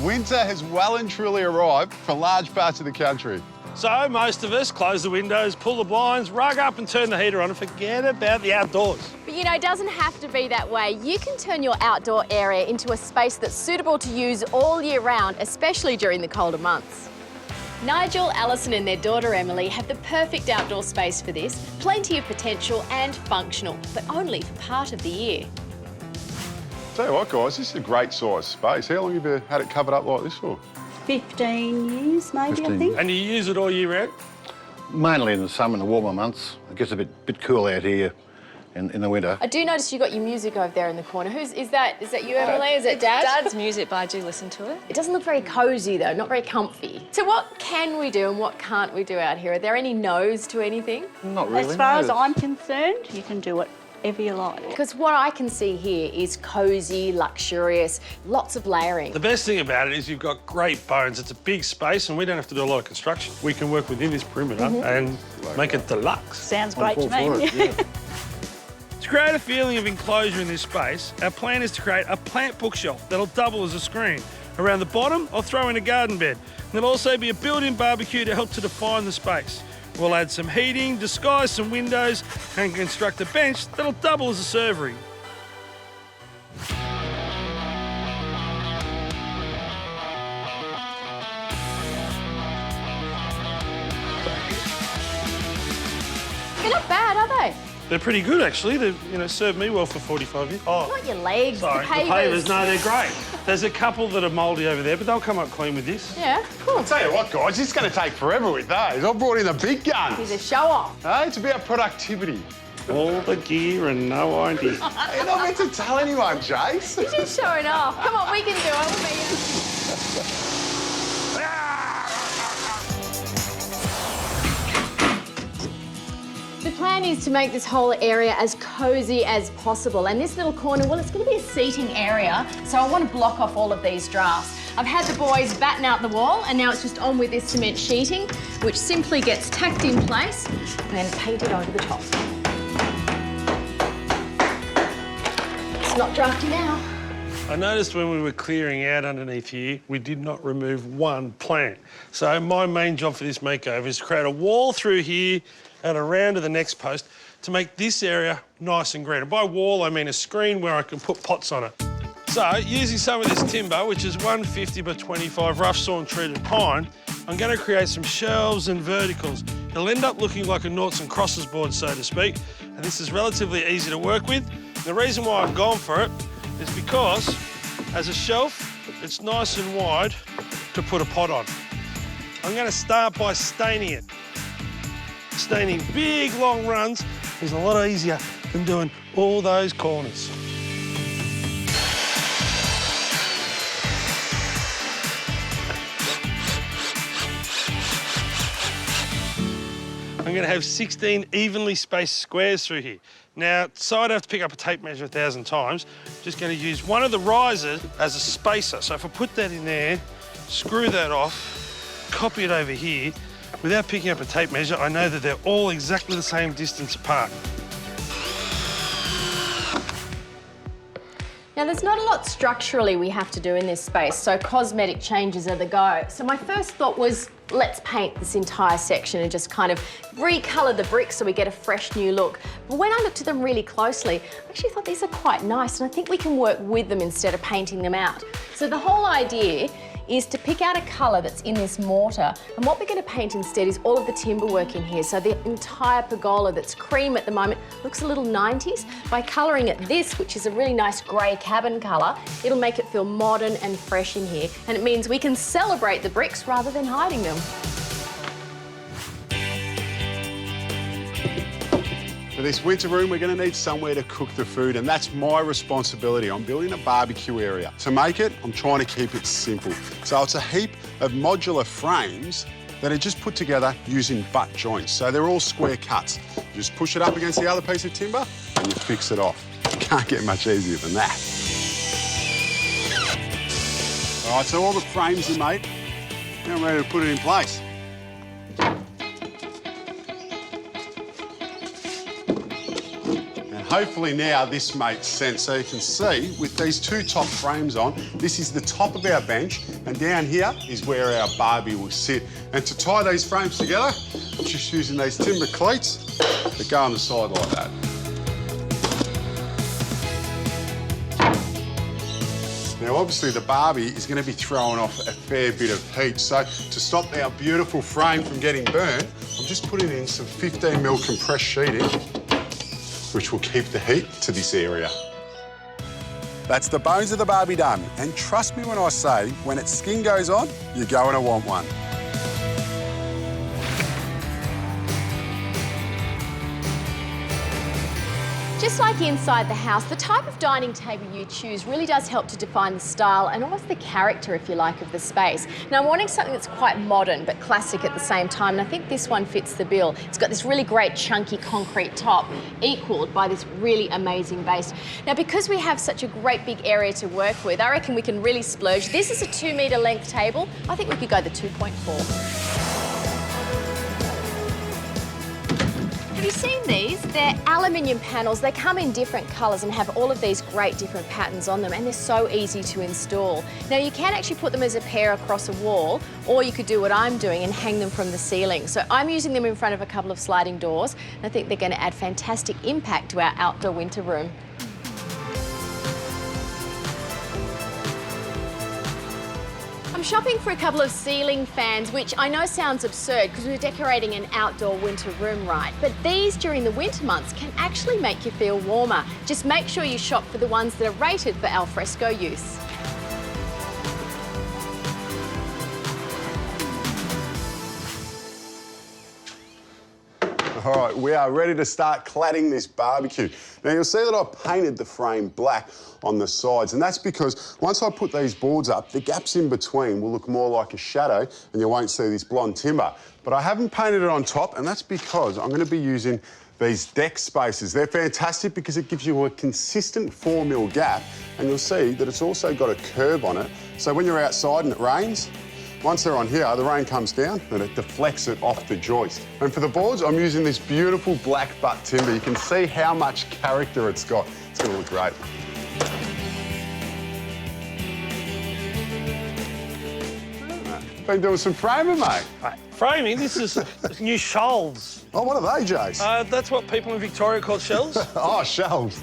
winter has well and truly arrived for large parts of the country. So most of us close the windows, pull the blinds, rug up and turn the heater on and forget about the outdoors. But you know, it doesn't have to be that way. You can turn your outdoor area into a space that's suitable to use all year round, especially during the colder months. Nigel, Alison and their daughter Emily have the perfect outdoor space for this. Plenty of potential and functional, but only for part of the year. Tell you what, guys, this is a great size space. How long have you had it covered up like this for? 15 years, maybe, 15. I think. And you use it all year round? Mainly in the summer and the warmer months. It gets a bit cool out here in the winter. I do notice you got your music over there in the corner. Is that you, Emily? Is it Dad? Dad's music, but I do listen to it. It doesn't look very cosy though, not very comfy. So what can we do and what can't we do out here? Are there any no's to anything? Not really. As far as no. I'm concerned, you can do whatever you like. Because what I can see here is cosy, luxurious, lots of layering. The best thing about it is you've got great bones. It's a big space and we don't have to do a lot of construction. We can work within this perimeter and make it deluxe. Sounds great to me. To create a feeling of enclosure in this space, our plan is to create a plant bookshelf that'll double as a screen. Around the bottom, I'll throw in a garden bed. And there'll also be a built-in barbecue to help to define the space. We'll add some heating, disguise some windows, and construct a bench that'll double as a servery. They're not bad, are they? They're pretty good, actually. They've served me well for 45 years. Oh, Not your legs, sorry, the pavers. pavers. No, they're great. There's a couple that are mouldy over there, but they'll come up clean with this. Yeah, cool. I'll tell you what, guys, this is going to take forever with those. I brought in the big guns. He's a show-off. Hey, it's about productivity. All the gear and no idea. You're not meant to tell anyone, Jace. He's just showing off. Come on, we can do it. The plan is to make this whole area as cosy as possible. And this little corner, well, it's going to be a seating area, so I want to block off all of these drafts. I've had the boys batten out the wall, and now it's just on with this cement sheeting, which simply gets tacked in place and painted over the top. It's not drafty now. I noticed when we were clearing out underneath here, we did not remove one plant. So my main job for this makeover is to create a wall through here and around to the next post to make this area nice and green. And by wall, I mean a screen where I can put pots on it. So, using some of this timber, which is 150 by 25 rough sawn treated pine, I'm going to create some shelves and verticals. It'll end up looking like a noughts and crosses board, so to speak, and this is relatively easy to work with. And the reason why I've gone for it is because, as a shelf, it's nice and wide to put a pot on. I'm going to start by staining it. Staining big, long runs is a lot easier than doing all those corners. I'm going to have 16 evenly spaced squares through here. Now, so I don't have to pick up a tape measure 1,000 times, I'm just going to use one of the risers as a spacer. So if I put that in there, screw that off, copy it over here, without picking up a tape measure, I know that they're all exactly the same distance apart. Now, there's not a lot structurally we have to do in this space, so cosmetic changes are the go. So my first thought was, let's paint this entire section and just kind of recolour the bricks so we get a fresh new look. But when I looked at them really closely, I actually thought these are quite nice, and I think we can work with them instead of painting them out. So the whole idea is to pick out a colour that's in this mortar, and what we're going to paint instead is all of the timber work in here. So the entire pergola that's cream at the moment looks a little 90s. By colouring it this, which is a really nice grey cabin colour, it'll make it feel modern and fresh in here, and it means we can celebrate the bricks rather than hiding them. For this winter room, we're going to need somewhere to cook the food, and that's my responsibility. I'm building a barbecue area. To make it, I'm trying to keep it simple. So it's a heap of modular frames that are just put together using butt joints. So they're all square cuts. You just push it up against the other piece of timber and you fix it off. You can't get much easier than that. All right, so all the frames are made. Now I'm ready to put it in place. Hopefully now this makes sense. So you can see with these two top frames on, this is the top of our bench, and down here is where our barbie will sit. And to tie these frames together, I'm just using these timber cleats that go on the side like that. Now, obviously, the barbie is going to be throwing off a fair bit of heat. So to stop our beautiful frame from getting burnt, I'm just putting in some 15mm compressed sheeting, which will keep the heat to this area. That's the bones of the barbie done. And trust me when I say, when its skin goes on, you're going to want one. Just like inside the house, the type of dining table you choose really does help to define the style and almost the character, if you like, of the space. Now, I'm wanting something that's quite modern but classic at the same time, and I think this one fits the bill. It's got this really great chunky concrete top, equalled by this really amazing base. Now, because we have such a great big area to work with, I reckon we can really splurge. This is a 2-metre length table. I think we could go the 2.4. Have you seen these? They're aluminium panels. They come in different colours and have all of these great different patterns on them, and they're so easy to install. Now, you can actually put them as a pair across a wall, or you could do what I'm doing and hang them from the ceiling. So I'm using them in front of a couple of sliding doors, and I think they're going to add fantastic impact to our outdoor winter room. I'm shopping for a couple of ceiling fans, which I know sounds absurd because we're decorating an outdoor winter room, right? But these during the winter months can actually make you feel warmer. Just make sure you shop for the ones that are rated for alfresco use. All right, we are ready to start cladding this barbecue. Now, you'll see that I've painted the frame black on the sides, and that's because once I put these boards up, the gaps in between will look more like a shadow and you won't see this blonde timber. But I haven't painted it on top, and that's because I'm going to be using these deck spaces. They're fantastic because it gives you a consistent 4mm gap, and you'll see that it's also got a curve on it. So when you're outside and it rains, once they're on here, the rain comes down and it deflects it off the joist. And for the boards, I'm using this beautiful black butt timber. You can see how much character it's got. It's going to look great. Been doing some framing, mate. Framing, this is new shelves. Oh, what are they, Jace? That's what people in Victoria call shelves. Oh, shelves.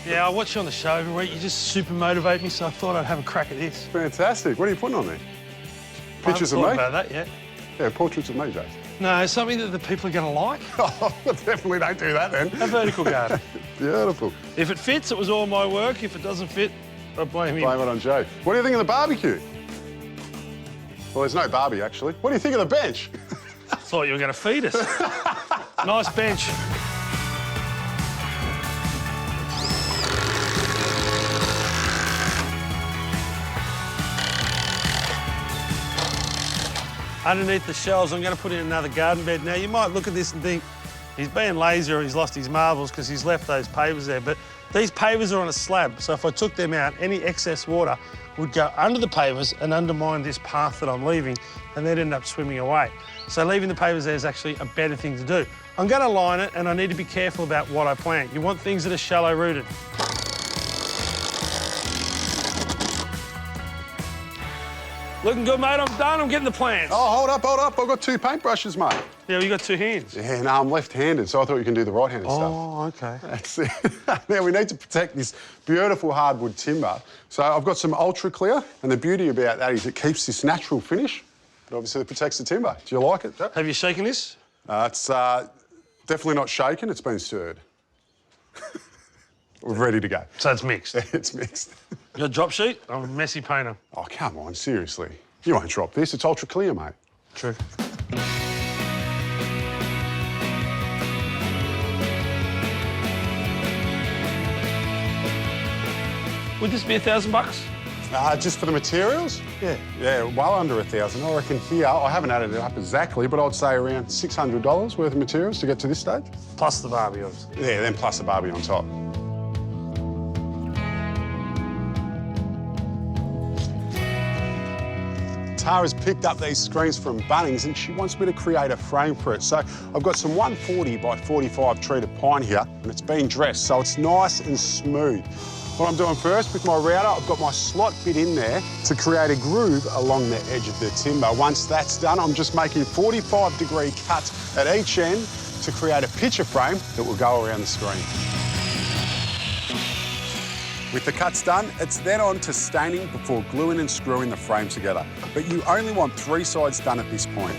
Yeah, I watch you on the show every week. You just super motivate me, so I thought I'd have a crack at this. Fantastic. What are you putting on there? Pictures of me? I haven't thought about that yet. Yeah, portraits of me, Jace. No, something that the people are going to like. Oh, definitely don't do that then. A vertical garden. Beautiful. If it fits, it was all my work. If it doesn't fit, I blame him. Blame it on Joe. What do you think of the barbecue? Well, there's no barbie, actually. What do you think of the bench? Thought you were going to feed us. Nice bench. Underneath the shelves, I'm going to put in another garden bed. Now, you might look at this and think, he's being lazy or he's lost his marbles because he's left those pavers there, but these pavers are on a slab, so if I took them out, any excess water would go under the pavers and undermine this path that I'm leaving, and they'd end up swimming away. So leaving the pavers there is actually a better thing to do. I'm going to line it, and I need to be careful about what I plant. You want things that are shallow-rooted. Looking good, mate. I'm done. I'm getting the plants. Oh, hold up, hold up. I've got 2 paintbrushes, mate. Yeah, well, you got 2 hands. Yeah, no, I'm left-handed, so I thought you can do the right-handed stuff. Oh, OK. That's it. Now, we need to protect this beautiful hardwood timber. So I've got some Ultra Clear, and the beauty about that is it keeps this natural finish, but obviously it protects the timber. Do you like it, Joe? Have you shaken this? It's definitely not shaken. It's been stirred. We're ready to go. So it's mixed? It's mixed. You got a drop sheet? I'm a messy painter. Oh, come on, seriously. You won't drop this. It's Ultra Clear, mate. True. Would this be $1,000? Just for the materials? Yeah. Yeah, well under 1,000. I reckon here, I haven't added it up exactly, but I'd say around $600 worth of materials to get to this stage. Plus the barbie, obviously. Yeah, then plus the barbie on top. Tara's picked up these screens from Bunnings and she wants me to create a frame for it. So I've got some 140 by 45 treated pine here and it's been dressed so it's nice and smooth. What I'm doing first with my router, I've got my slot bit in there to create a groove along the edge of the timber. Once that's done, I'm just making 45-degree cuts at each end to create a picture frame that will go around the screen. With the cuts done, it's then on to staining before gluing and screwing the frame together. But you only want 3 sides done at this point.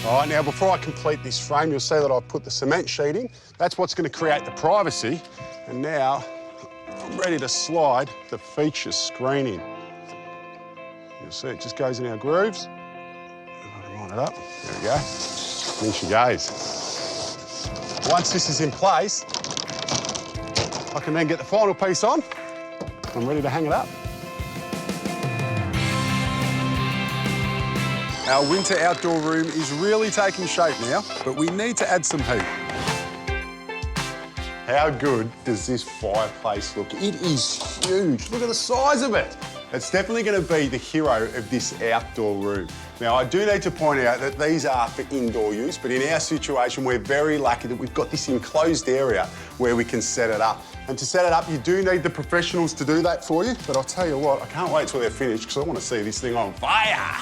All right, now before I complete this frame, you'll see that I've put the cement sheeting. That's what's going to create the privacy. And now I'm ready to slide the feature screen in. You'll see it just goes in our grooves. If I can line it up, there we go. In she goes. Once this is in place, I can then get the final piece on. I'm ready to hang it up. Our winter outdoor room is really taking shape now, but we need to add some heat. How good does this fireplace look? It is huge. Look at the size of it. It's definitely going to be the hero of this outdoor room. Now, I do need to point out that these are for indoor use, but in our situation, we're very lucky that we've got this enclosed area where we can set it up. And to set it up, you do need the professionals to do that for you, but I'll tell you what, I can't wait till they're finished because I want to see this thing on fire.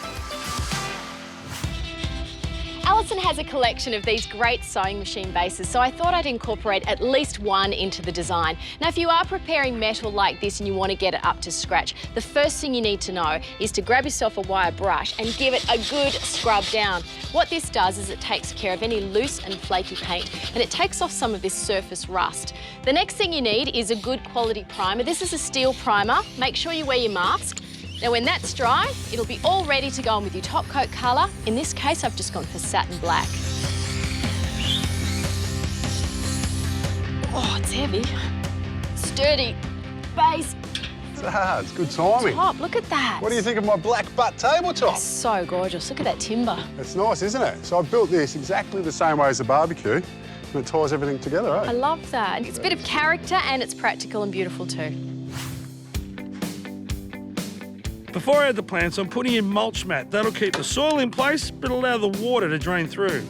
Alison has a collection of these great sewing machine bases, so I thought I'd incorporate at least one into the design. Now, if you are preparing metal like this and you want to get it up to scratch, the first thing you need to know is to grab yourself a wire brush and give it a good scrub down. What this does is it takes care of any loose and flaky paint, and it takes off some of this surface rust. The next thing you need is a good quality primer. This is a steel primer. Make sure you wear your mask. Now, when that's dry, it'll be all ready to go on with your top coat colour. In this case, I've just gone for satin black. Oh, it's heavy. Sturdy. Base. It's good timing. Top, look at that. What do you think of my black butt tabletop? It's so gorgeous. Look at that timber. It's nice, isn't it? So I've built this exactly the same way as a barbecue, and it ties everything together, I eh? love that. It's a bit of character and it's practical and beautiful too. Before I add the plants, I'm putting in mulch mat. That'll keep the soil in place, but allow the water to drain through.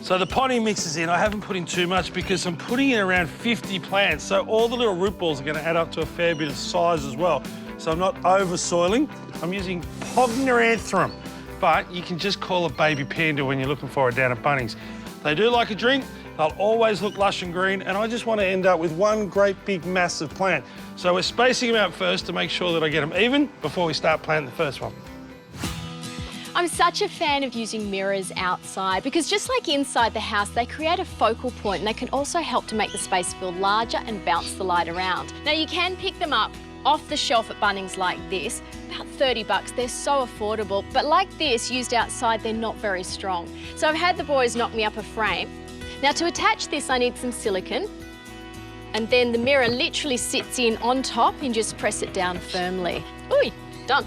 So the potting mix is in. I haven't put in too much because I'm putting in around 50 plants, so all the little root balls are going to add up to a fair bit of size as well. So I'm not over-soiling. I'm using Pogneranthrum, but you can just call it baby panda when you're looking for it down at Bunnings. They do like a drink. They'll always look lush and green, and I just want to end up with one great big massive plant. So we're spacing them out first to make sure that I get them even before we start planting the first one. I'm such a fan of using mirrors outside because just like inside the house, they create a focal point and they can also help to make the space feel larger and bounce the light around. Now, you can pick them up off the shelf at Bunnings like this, about 30 bucks. They're so affordable, but like this, used outside, they're not very strong. So I've had the boys knock me up a frame. Now, to attach this, I need some silicone, and then the mirror literally sits in on top and just press it down firmly. Ooh, done.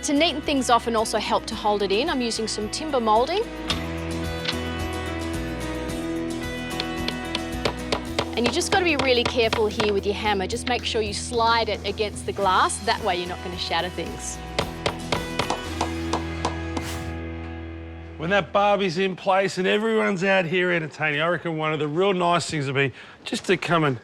To neaten things off and also help to hold it in, I'm using some timber moulding. And you just got to be really careful here with your hammer. Just make sure you slide it against the glass. That way you're not going to shatter things. When that Barbie's in place and everyone's out here entertaining, I reckon one of the real nice things would be just to come and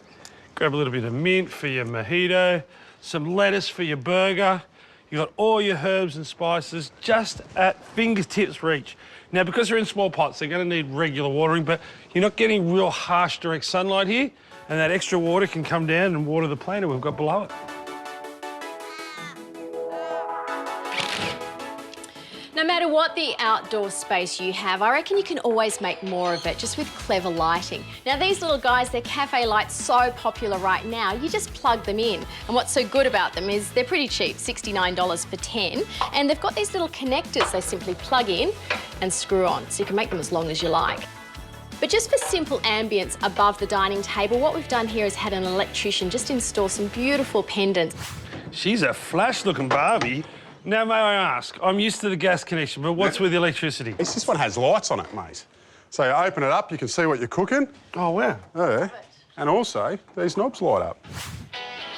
grab a little bit of mint for your mojito, some lettuce for your burger. You've got all your herbs and spices just at fingertips reach. Now, because they're in small pots, they're going to need regular watering, but you're not getting real harsh direct sunlight here, and that extra water can come down and water the plant that we've got below it. No matter what the outdoor space you have, I reckon you can always make more of it just with clever lighting. Now, these little guys, they're cafe lights, so popular right now, you just plug them in. And what's so good about them is they're pretty cheap, $69 for 10. And they've got these little connectors they simply plug in and screw on, so you can make them as long as you like. But just for simple ambience above the dining table, what we've done here is had an electrician just install some beautiful pendants. She's a flash-looking Barbie. Now, may I ask, I'm used to the gas connection, but what's with the electricity? This one has lights on it, mate. So you open it up, you can see what you're cooking. Oh, wow. There. And also, these knobs light up.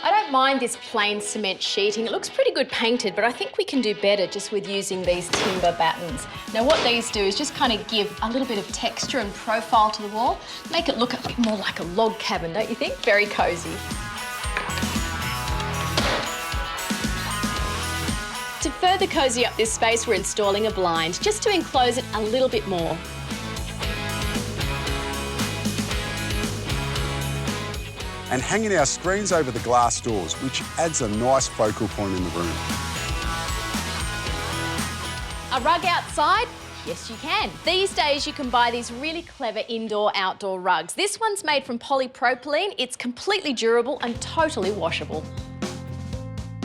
I don't mind this plain cement sheeting. It looks pretty good painted, but I think we can do better just with using these timber battens. Now, what these do is just kind of give a little bit of texture and profile to the wall, make it look a bit more like a log cabin, don't you think? Very cosy. To further cozy up this space, we're installing a blind, just to enclose it a little bit more. And hanging our screens over the glass doors, which adds a nice focal point in the room. A rug outside? Yes, you can. These days, you can buy these really clever indoor-outdoor rugs. This one's made from polypropylene. It's completely durable and totally washable.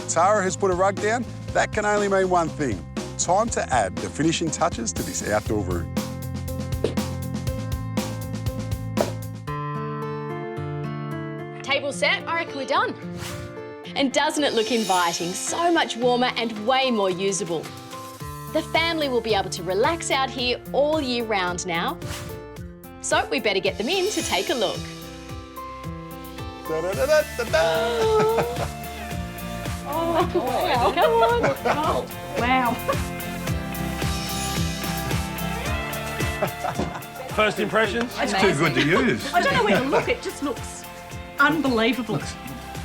Tara has put a rug down. That can only mean one thing. Time to add the finishing touches to this outdoor room. Table set, I reckon we're done. And doesn't it look inviting? So much warmer and way more usable. The family will be able to relax out here all year round now. So we better get them in to take a look. Oh, wow. Come on. Wow. First impressions? It's too good to use. I don't know where to look. It just looks unbelievable.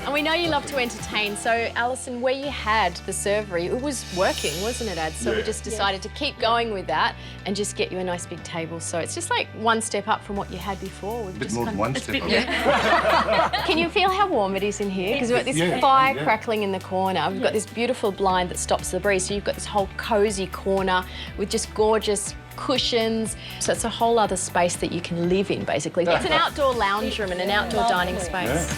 And we know you love to entertain, so Alison, where you had the servery, it was working, wasn't it, Ad? So we just decided to keep going with that and just get you a nice big table. So it's just like one step up from what you had before. We've A bit just more than one step. Can you feel how warm it is in here? Because we've got this fire crackling in the corner. We've got this beautiful blind that stops the breeze. So you've got this whole cosy corner with just gorgeous cushions. So it's a whole other space that you can live in, basically. It's an outdoor lounge room and an outdoor dining space.